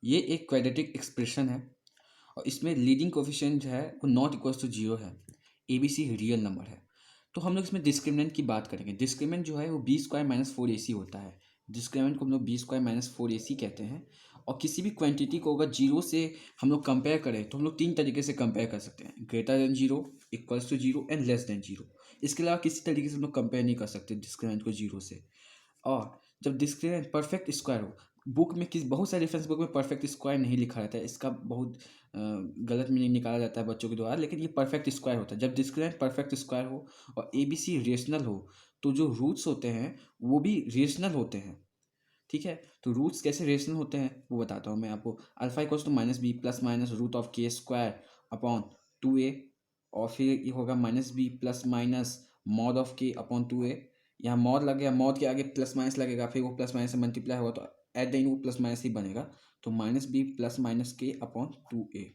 ये एक quadratic expression है और इसमें लीडिंग कोफिशिएंट जो है वो नॉट इक्वल्स टू जीरो है। A B C real number है। तो हम लोग इसमें डिस्क्रिमिनेंट की बात करेंगे। डिस्क्रिमिनेंट जो है वो बी स्क्वायर माइनस फोर ए सी होता है। डिस्क्रिमिनेंट को हम लोग बी स्क्वायर माइनस फोर ए सी कहते हैं। और किसी भी क्वांटिटी को अगर जीरो से हम लोग कंपेयर करें तो हम लोग तीन तरीके से कंपेयर कर सकते हैं: greater than zero, equals to zero and less than zero. इसके अलावा किसी तरीके से हम लोग कंपेयर नहीं कर सकते डिस्क्रिमिनेंट को जीरो से। और जब डिस्क्रिमिनेंट परफेक्ट स्क्वायर हो, बुक में किस बहुत सारे रेफरेंस बुक में परफेक्ट स्क्वायर नहीं लिखा रहता है, इसका बहुत गलत मीनिंग निकाला जाता है बच्चों के द्वारा, लेकिन ये परफेक्ट स्क्वायर होता है। जब डिस्क्रिमिनेंट परफेक्ट स्क्वायर हो और ए बी सी रेशनल हो तो जो रूट्स होते हैं वो भी रेशनल होते हैं। ठीक है, तो रूट्स कैसे रेशनल होते हैं वो बताता हूँ मैं आपको। Alpha equals to minus B plus minus root of K square upon two A, और फिर ये होगा minus B plus minus mod of K upon two A. यहाँ मॉड लग गया, मॉड के आगे प्लस माइनस लगेगा, फिर वो प्लस माइनस से मल्टीप्लाई होगा तो एट द एंड वो प्लस माइनस ही बनेगा। तो माइनस बी प्लस माइनस के अपॉन टू ए।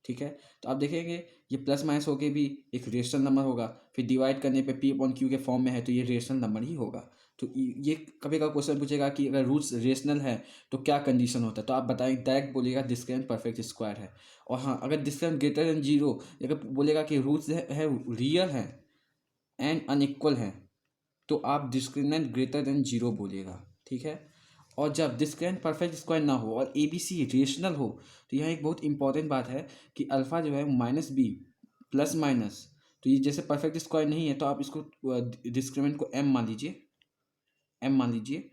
ठीक है, तो आप देखेंगे ये प्लस माइनस होके भी एक रेशनल नंबर होगा, फिर डिवाइड करने पे पी अपॉन क्यू के फॉर्म में है तो ये रेशनल नंबर ही होगा। तो ये कभी का क्वेश्चन पूछेगा कि अगर रूट्स रेशनल है तो क्या कंडीशन होता है, तो आप बताएं, डायरेक्ट बोलिएगा डिस्क्रिमिनेंट परफेक्ट स्क्वायर है। और हाँ, अगर डिस्क्रिमिनेंट ग्रेटर देन जीरो, अगर बोलेगा कि रूट्स है रियल है एंड अनइक्वल है, तो आप डिस्क्रिमिनेंट ग्रेटर देन जीरो बोलिएगा। ठीक है, और जब डिस्क्रिमिनेंट परफेक्ट स्क्वायर ना हो और ए बी सी रेशनल हो, तो यहाँ एक बहुत इंपॉर्टेंट बात है कि अल्फ़ा जो है माइनस बी प्लस माइनस, तो ये जैसे परफेक्ट स्क्वायर नहीं है तो आप इसको डिस्क्रिमिनेंट को एम मान लीजिए, एम मान लीजिए,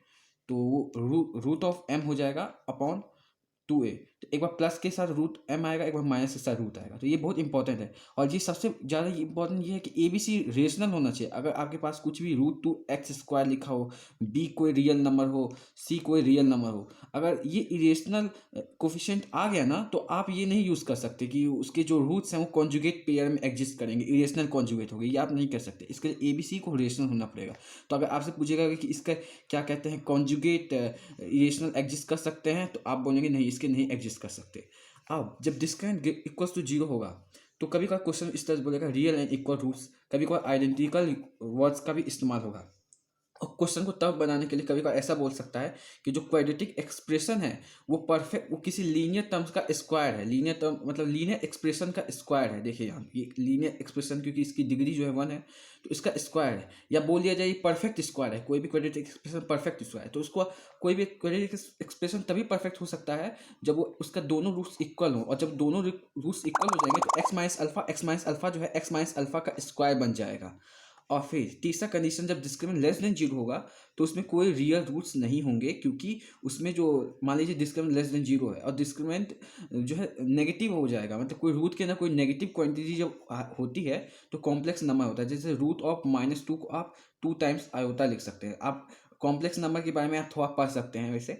तो वो रूट ऑफ एम हो जाएगा अपॉन टू ए। तो एक बार प्लस के साथ रूट एम आएगा, एक बार माइनस के साथ रूट आएगा, तो ये बहुत इंपॉर्टेंट है। और ये सबसे ज़्यादा इंपॉर्टेंट ये है कि ए बी सी रेशनल होना चाहिए। अगर आपके पास कुछ भी रूट टू एक्स स्क्वायर लिखा हो, बी कोई रियल नंबर हो, सी कोई रियल नंबर हो, अगर ये इरेशनल कोफिशिएंट आ गया ना तो आप ये नहीं यूज़ कर सकते कि उसके जो रूट्स हैं वो कॉन्जुगेट पेयर में एग्जिस्ट करेंगे, इरेशनल कॉन्जुगेट हो गए, ये आप नहीं कर सकते। इसके लिए ए बी सी को रेशनल होना पड़ेगा। तो अगर आपसे पूछेगा कि इसका क्या कहते हैं, कॉन्जुगेट इरेशनल एग्जिस्ट कर सकते हैं, तो आप बोलेंगे नहीं, इसके नहीं एग्जिस्ट कर सकते। अब जब डिस्क्रिमिनेंट इक्वल्स टू जीरो होगा तो कभी का क्वेश्चन इस तरह से बोलेगा रियल एंड इक्वल रूट्स, कभी कभार आइडेंटिकल वर्ड्स का भी इस्तेमाल होगा। और क्वेश्चन को टफ बनाने के लिए कभी कभार ऐसा बोल सकता है कि जो क्वाड्रेटिक एक्सप्रेशन है वो परफेक्ट, वो किसी लीनियर टर्म्स का स्क्वायर है। लीनियर टर्म मतलब लीनियर एक्सप्रेशन का स्क्वायर है। देखिए यहाँ ये लीनियर एक्सप्रेशन, क्योंकि इसकी डिग्री जो है वन है तो इसका स्क्वायर है। या बोल दिया जाए परफेक्ट स्क्वायर है, कोई भी क्वाड्रेटिक एक्सप्रेशन परफेक्ट स्क्वायर है। तो उसको कोई भी क्वाड्रेटिक एक्सप्रेशन तभी परफेक्ट हो सकता है जब वो उसका दोनों रूट्स इक्वल हो, और जब दोनों रूट्स इक्वल हो जाएंगे तो एक्स माइनस अल्फा जो है एक्स माइनस अल्फा का स्क्वायर बन जाएगा। और फिर तीसरा कंडीशन, जब डिस्क्रिमिनेंट लेस देन जीरो होगा तो उसमें कोई रियल रूट्स नहीं होंगे, क्योंकि उसमें जो मान लीजिए डिस्क्रिमिनेंट लेस देन जीरो है और डिस्क्रिमिनेंट जो है नेगेटिव हो जाएगा, मतलब कोई रूट के अंदर कोई नेगेटिव क्वांटिटी जब होती है तो कॉम्प्लेक्स नंबर होता है। जैसे रूट ऑफ माइनस टू को आप टू टाइम्स आयोटा लिख सकते हैं। आप कॉम्प्लेक्स नंबर के बारे में आप थोड़ा पढ़ सकते हैं। वैसे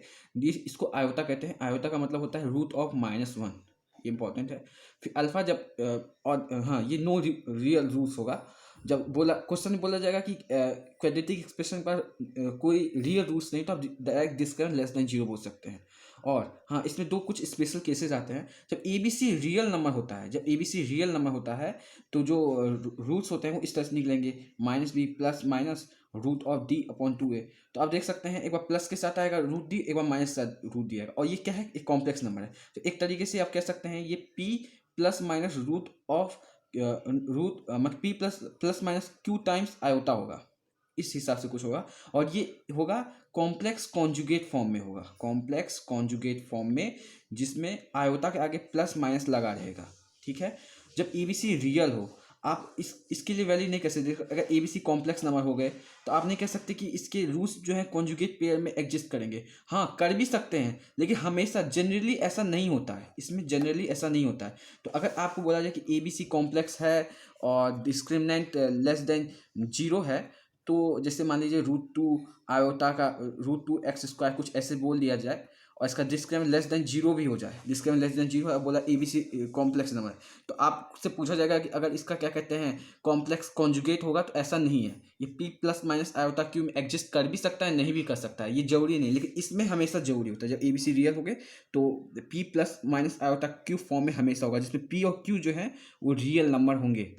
इसको आयोटा कहते हैं। आयोटा का मतलब होता है रूट ऑफ माइनस वन, ये इंपॉर्टेंट है। फिर अल्फा जब और हाँ, ये नो रियल रूट्स होगा। जब बोला क्वेश्चन में बोला जाएगा कि क्वाड्रेटिक एक्सप्रेशन पर कोई रियल रूट्स नहीं, तो आप direct discriminant less than zero बोल सकते हैं। और हाँ, इसमें दो कुछ स्पेशल केसेस आते हैं। जब A B C real number होता है, जब A B C real number होता है तो जो रूट्स होते हैं वो इस तरह से निकलेंगे: minus B plus minus root of d upon two a. तो आप देख सकते हैं एक बार प्लस के साथ आएगा रूट डी, एक बार माइनस के साथ रूट डी आएगा। और ये क्या है, एक कॉम्प्लेक्स नंबर है। तो एक तरीके से आप कह सकते हैं ये p plus minus root of root मतलब p plus plus minus q times iota होगा, इस हिसाब से कुछ होगा। और ये होगा कॉम्प्लेक्स कॉन्जुगेट फॉर्म में होगा, कॉम्प्लेक्स कॉन्जुगेट फॉर्म में, जिसमें आयोटा के आगे प्लस माइनस लगा रहेगा। ठीक है, जब ए बी सी रियल हो, आप इसके लिए वैल्यू नहीं कह सकते। अगर A B C complex number हो गए तो आप नहीं कह सकते कि इसके रूट्स जो है कॉन्जुगेट पेयर में एग्जिस्ट करेंगे। हाँ, कर भी सकते हैं, लेकिन हमेशा जनरली ऐसा नहीं होता है, इसमें जनरली ऐसा नहीं होता है। तो अगर आपको बोला जाए कि ए बी सी कॉम्प्लेक्स है और डिस्क्रिमिनेंट लेस देन जीरो है, तो जैसे मान लीजिए रूट टू आयोटा का रूट टू एक्स स्क्वायर कुछ ऐसे बोल दिया जाए और इसका डिस्क्रिमिनेंट लेस देन जीरो भी हो जाए, डिस्क्रिमिनेंट लेस देन जीरो है, बोला A B C complex number, तो आपसे पूछा जाएगा कि अगर इसका क्या कहते हैं कॉम्प्लेक्स कॉन्जुगेट होगा, तो ऐसा नहीं है। ये p plus minus iota Q में एग्जिस्ट कर भी सकता है, नहीं भी कर सकता है, ये जरूरी नहीं, लेकिन इसमें हमेशा जरूरी होता है। जब ए बी सी रियल हो गए तो P plus minus iota Q form में हमेशा होगा, जिसमें पी और क्यू जो है वो रियल नंबर होंगे।